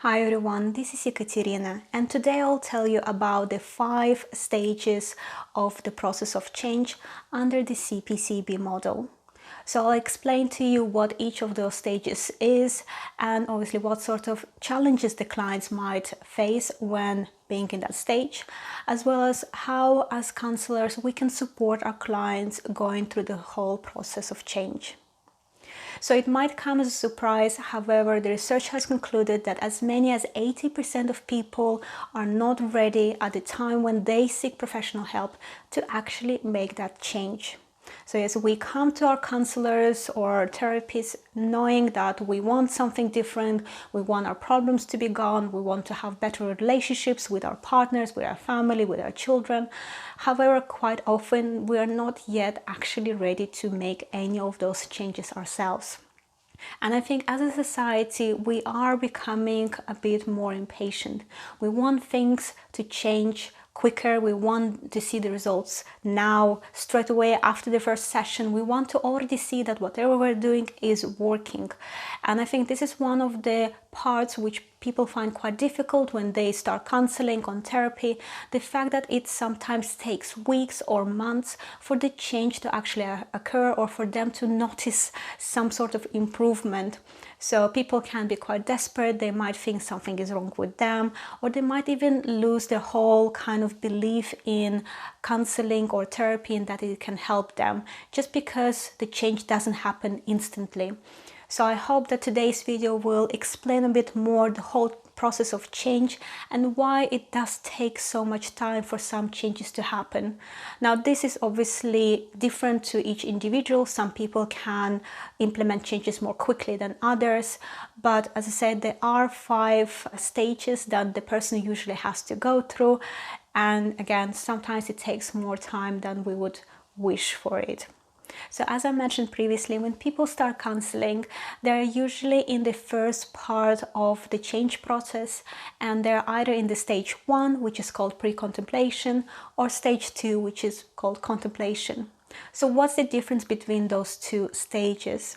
Hi everyone, this is Ekaterina, and today I'll tell you about the 5 stages of the process of change under the CPCAB model. So I'll explain to you what each of those stages is and obviously what sort of challenges the clients might face when being in that stage, as well as how as counselors we can support our clients going through the whole process of change. So it might come as a surprise, however, the research has concluded that as many as 80% of people are not ready at the time when they seek professional help to actually make that change. So yes, we come to our counselors or therapists knowing that we want something different, we want our problems to be gone, we want to have better relationships with our partners, with our family, with our children. However, quite often we are not yet actually ready to make any of those changes ourselves. And I think as a society, we are becoming a bit more impatient. We want things to change quicker. We want to see the results now, straight away after the first session. We want to already see that whatever we're doing is working. And I think this is one of the parts which people find quite difficult when they start counseling on therapy, the fact that it sometimes takes weeks or months for the change to actually occur or for them to notice some sort of improvement. So people can be quite desperate, they might think something is wrong with them, or they might even lose their whole kind of belief in counseling or therapy and that it can help them, just because the change doesn't happen instantly. So I hope that today's video will explain a bit more the whole process of change and why it does take so much time for some changes to happen. Now, this is obviously different to each individual. Some people can implement changes more quickly than others. But as I said, there are 5 stages that the person usually has to go through. And again, sometimes it takes more time than we would wish for it. So as I mentioned previously, when people start counseling, they're usually in the first part of the change process, and they're either in the stage 1, which is called pre-contemplation, or stage 2, which is called contemplation. So what's the difference between those 2 stages?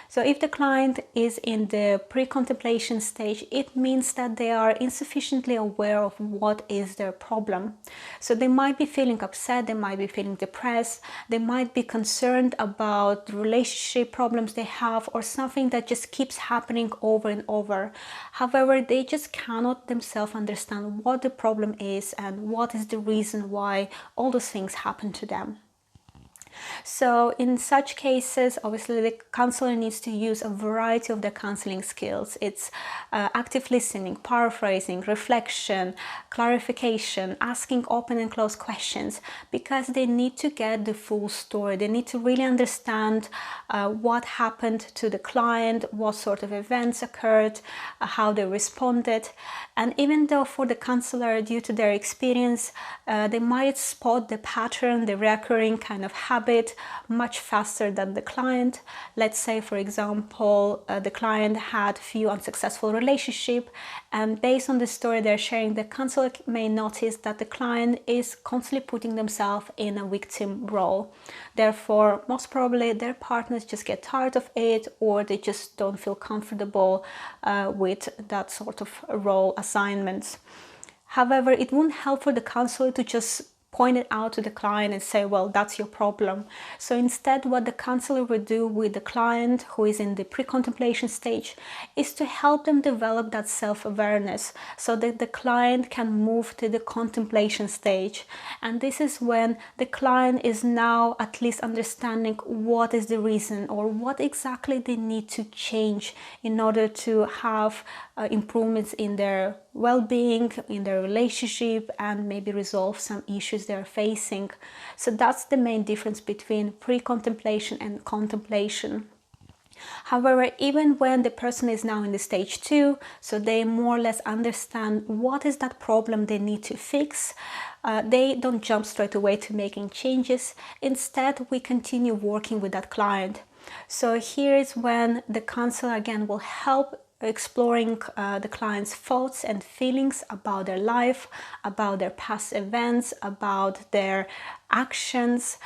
So if the client is in the pre-contemplation stage, it means that they are insufficiently aware of what is their problem. So they might be feeling upset, they might be feeling depressed, they might be concerned about the relationship problems they have or something that just keeps happening over and over. However, they just cannot themselves understand what the problem is and what is the reason why all those things happen to them. So in such cases, obviously the counselor needs to use a variety of their counseling skills. It's active listening, paraphrasing, reflection, clarification, asking open and closed questions, because they need to get the full story. They need to really understand what happened to the client, what sort of events occurred, how they responded. And even though for the counselor, due to their experience, they might spot the pattern, the recurring kind of habit much faster than the client. Let's say, for example, the client had few unsuccessful relationships, and based on the story they're sharing, the counselor may notice that the client is constantly putting themselves in a victim role. Therefore, most probably their partners just get tired of it, or they just don't feel comfortable with that sort of role assignments. However, it won't help for the counselor to just point it out to the client and say, well, that's your problem. So instead, what the counselor would do with the client who is in the pre-contemplation stage is to help them develop that self-awareness so that the client can move to the contemplation stage. And this is when the client is now at least understanding what is the reason or what exactly they need to change in order to have improvements in their well-being, in their relationship, and maybe resolve some issues they're facing. So that's the main difference between pre-contemplation and contemplation. However, even when the person is now in the stage 2, so they more or less understand what is that problem they need to fix, they don't jump straight away to making changes. Instead, we continue working with that client. So here is when the counselor again will help exploring the client's thoughts and feelings about their life, about their past events, about their actions.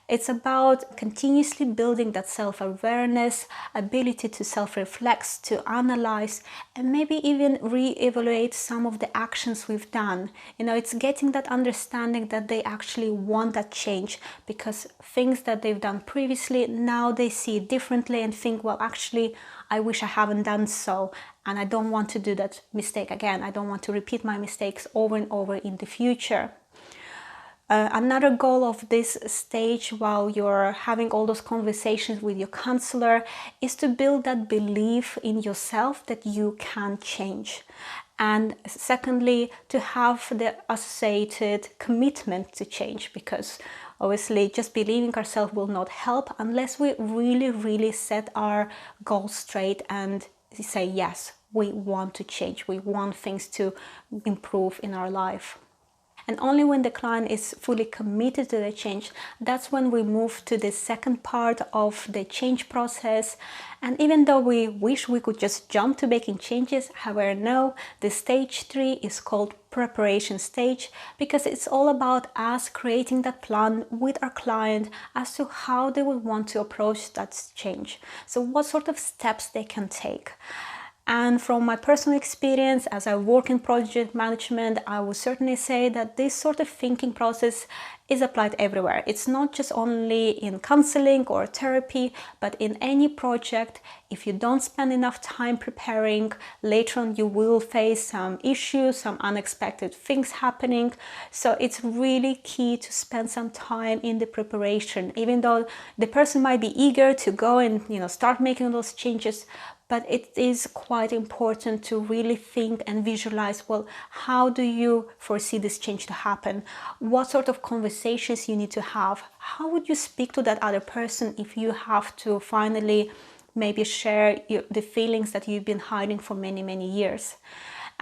It's about continuously building that self-awareness, ability to self-reflect, to analyze, and maybe even re-evaluate some of the actions we've done. It's getting that understanding that they actually want that change, because things that they've done previously, now they see it differently and think, well, actually, I wish I haven't done so, and I don't want to do that mistake again. I don't want to repeat my mistakes over and over in the future. Another goal of this stage, while you're having all those conversations with your counselor, is to build that belief in yourself that you can change. And secondly, to have the associated commitment to change, because obviously just believing ourselves will not help unless we really set our goals straight and say, yes, we want to change, we want things to improve in our life. And only when the client is fully committed to the change, that's when we move to the second part of the change process. And even though we wish we could just jump to making changes, however, no, the stage 3 is called preparation stage, because it's all about us creating that plan with our client as to how they would want to approach that change. So what sort of steps they can take. And from my personal experience, as I work in project management, I would certainly say that this sort of thinking process is applied everywhere. It's not just only in counseling or therapy, but in any project. If you don't spend enough time preparing, later on you will face some issues, some unexpected things happening. So it's really key to spend some time in the preparation, even though the person might be eager to go and start making those changes. But it is quite important to really think and visualize, well, how do you foresee this change to happen? What sort of conversations you need to have? How would you speak to that other person if you have to finally maybe share the feelings that you've been hiding for many years?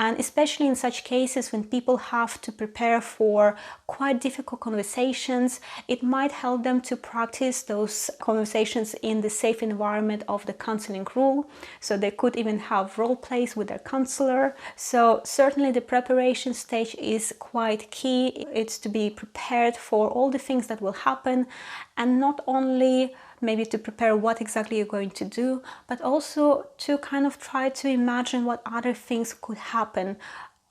And especially in such cases when people have to prepare for quite difficult conversations, it might help them to practice those conversations in the safe environment of the counseling room. So they could even have role plays with their counselor. So certainly the preparation stage is quite key. It's to be prepared for all the things that will happen, and not only maybe to prepare what exactly you're going to do, but also to kind of try to imagine what other things could happen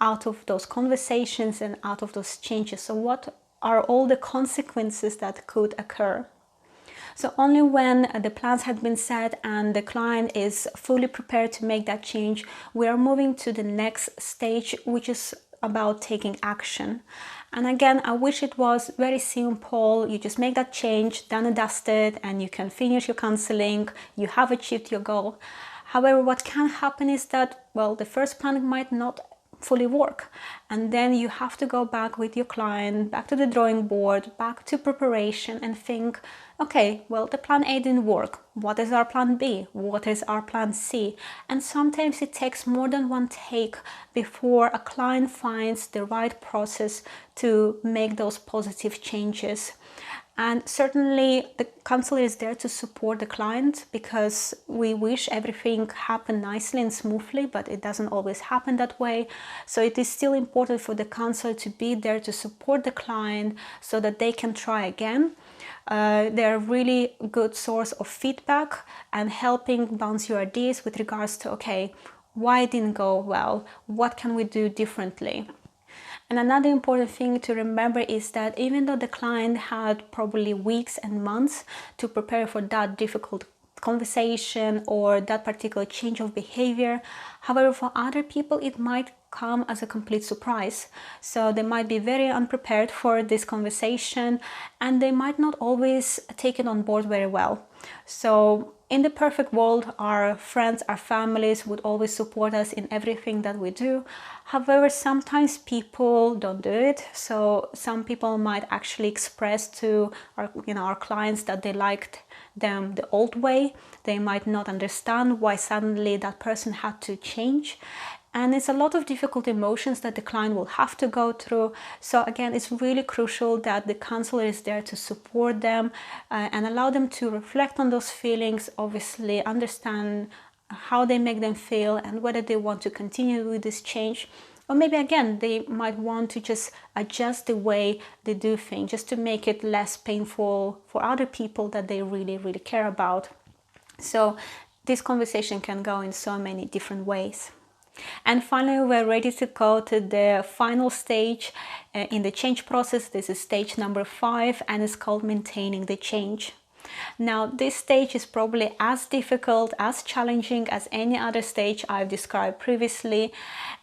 out of those conversations and out of those changes. So what are all the consequences that could occur? So only when the plans have been set and the client is fully prepared to make that change, we are moving to the next stage, which is about taking action. And again, I wish it was very simple. You just make that change, done and dusted, and you can finish your counseling. You have achieved your goal. However, what can happen is that, well, the first plan might not fully work. And then you have to go back with your client, back to the drawing board, back to preparation, and think, okay, well, the plan A didn't work. What is our plan B? What is our plan C? And sometimes it takes more than one take before a client finds the right process to make those positive changes. And certainly the counselor is there to support the client, because we wish everything happened nicely and smoothly, but it doesn't always happen that way. So it is still important for the counselor to be there to support the client so that they can try again. They're a really good source of feedback and helping bounce your ideas with regards to, okay, why it didn't go well? What can we do differently? And another important thing to remember is that even though the client had probably weeks and months to prepare for that difficult conversation or that particular change of behavior, however, for other people it might come as a complete surprise. So they might be very unprepared for this conversation and they might not always take it on board very well. So in the perfect world, our friends, our families would always support us in everything that we do. However, sometimes people don't do it. So some people might actually express to our clients that they liked them the old way. They might not understand why suddenly that person had to change. And it's a lot of difficult emotions that the client will have to go through. So again, it's really crucial that the counselor is there to support them and allow them to reflect on those feelings, obviously understand how they make them feel and whether they want to continue with this change. Or maybe again, they might want to just adjust the way they do things, just to make it less painful for other people that they really, really care about. So this conversation can go in so many different ways. And finally, we're ready to go to the final stage in the change process. This is stage number 5, and it's called maintaining the change. Now, this stage is probably as difficult, as challenging as any other stage I've described previously.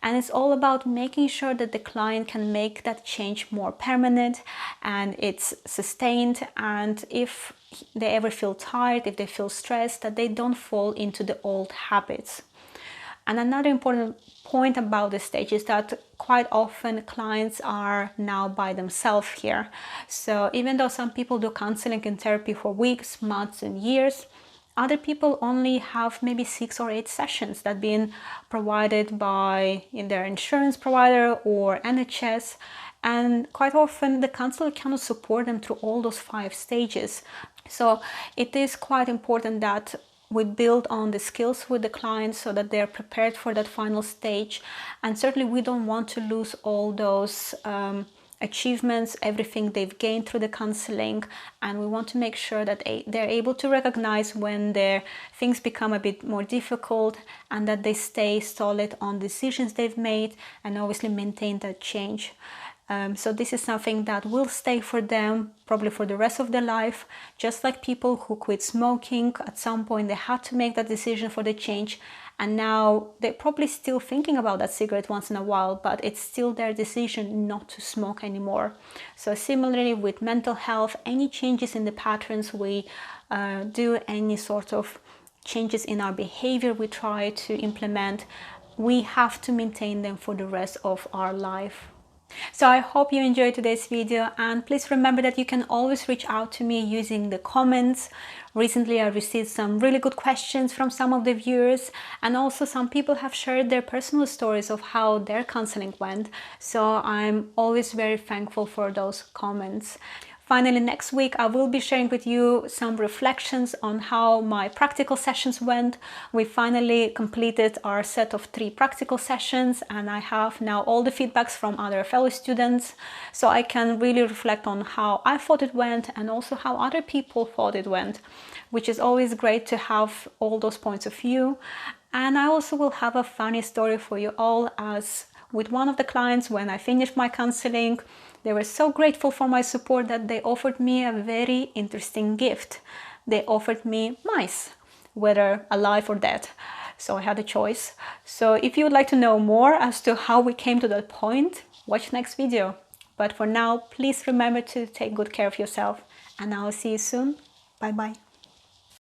And it's all about making sure that the client can make that change more permanent and it's sustained. And if they ever feel tired, if they feel stressed, that they don't fall into the old habits. And another important point about this stage is that quite often clients are now by themselves here. So even though some people do counseling and therapy for weeks, months and years, other people only have maybe 6 or 8 sessions that being provided by their insurance provider or NHS. And quite often the counselor cannot support them through all those 5 stages. So it is quite important that we build on the skills with the clients so that they're prepared for that final stage. And certainly we don't want to lose all those achievements, everything they've gained through the counseling. And we want to make sure that they're able to recognize when their things become a bit more difficult and that they stay solid on decisions they've made and obviously maintain that change. So this is something that will stay for them probably for the rest of their life. Just like people who quit smoking, at some point they had to make that decision for the change, and now they're probably still thinking about that cigarette once in a while, but it's still their decision not to smoke anymore. So similarly with mental health, any changes in the patterns we do, any sort of changes in our behavior we try to implement, we have to maintain them for the rest of our life. So I hope you enjoyed today's video, and please remember that you can always reach out to me using the comments. Recently I received some really good questions from some of the viewers, and also some people have shared their personal stories of how their counseling went. So I'm always very thankful for those comments. Finally, next week I will be sharing with you some reflections on how my practical sessions went. We finally completed our set of 3 practical sessions, and I have now all the feedbacks from other fellow students, so I can really reflect on how I thought it went and also how other people thought it went, which is always great to have all those points of view. And I also will have a funny story for you all, as with one of the clients, when I finished my counseling, they were so grateful for my support that they offered me a very interesting gift. They offered me mice, whether alive or dead. So I had a choice. So if you would like to know more as to how we came to that point, watch next video. But for now, please remember to take good care of yourself, and I'll see you soon. Bye bye.